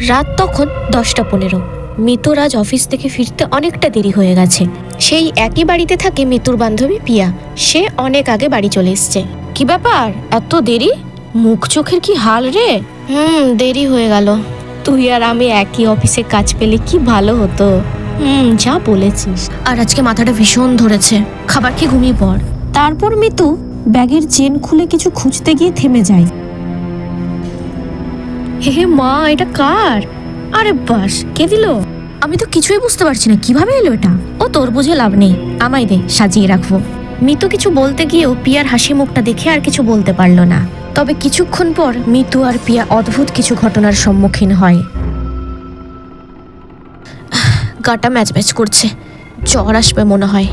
রাত তখন 10:15। মিতুর আজ অফিস থেকে ফিরতে অনেকটা দেরি হয়ে গেছে। সেই একই বাড়িতে থাকে মিতুর বান্ধবী পিয়া। সে অনেক আগে বাড়ি চলে এসছে। কি ব্যাপার, এত দেরি? মুখ চোখের কি হাল রে? দেরি হয়ে গেল। তুই আর আমি একই অফিসে কাজ পেলে কি ভালো হতো। যা বলেছিস। আর আজকে মাথাটা ভীষণ ধরেছে, খাবার খেয়ে ঘুমিয়ে পড়। তারপর মিতু ব্যাগের চেন খুলে কিছু খুঁজতে গিয়ে থেমে যায়। হে মা, এটা কার? আরে বাস, কে দিল? আমি তো কিছুই বুঝতে পারছি না, কিভাবে এলো এটা। ও তোর বুঝে লাভ নেই, আমায় দে, সাজিয়ে রাখবো। মিতু কিছু বলতে গিয়েও পিয়ার হাসি মুখটা দেখে আর কিছু বলতে পারলো না। তবে কিছুক্ষণ পর মিতু আর পিয়া অদ্ভুত কিছু ঘটনার সম্মুখীন হয়। গাটা ম্যাচ ম্যাচ করছে, জ্বর আসবে মনে হয়।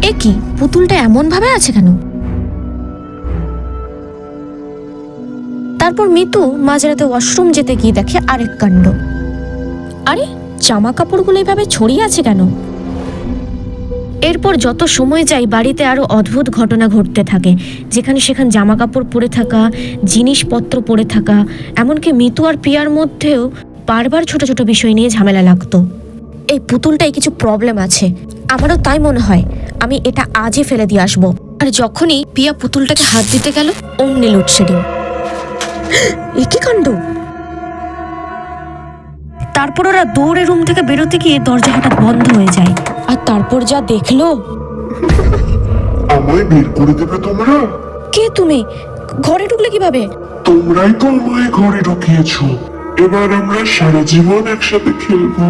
এ কি, পুতুলটা এমন ভাবে আছে কেন? তারপর মিতু মাঝরাতে ওয়াশরুম যেতে গিয়ে দেখে আরেক কাণ্ড। আরে, জামা কাপড়গুলো এইভাবে ছড়িয়ে আছে কেন? এরপর যত সময় যায় বাড়িতে আরো অদ্ভুত ঘটনা ঘটতে থাকে। যেখানে সেখানে জামা কাপড় পরে থাকা, জিনিসপত্র পরে থাকা, এমনকি মিতু আর পিয়ার মধ্যেও বারবার ছোট ছোট বিষয় নিয়ে ঝামেলা লাগতো। এই পুতুলটায় কিছু প্রবলেম আছে, আমারও তাই মনে হয়। আমি এটা আজই ফেলে দিয়ে আসবো। আর যখনই পিয়া পুতুলটাকে হাত দিতে গেল, অমনি লোডশেডিং। একই কাণ্ড। তারপর ওরা দৌড়ে রুম থেকে বেরোতে গিয়ে দরজা হঠাৎ বন্ধ হয়ে যায়। আর তারপর যা দেখলো। আমায় বের করে দেবে তোমরা? কে তুমি? ঘরে ঢুকলে কিভাবে? তোমরাই তো আমায় ঘরে ঢুকিয়েছো। এবার আমরা সারা জীবন একসাথে খেলবো।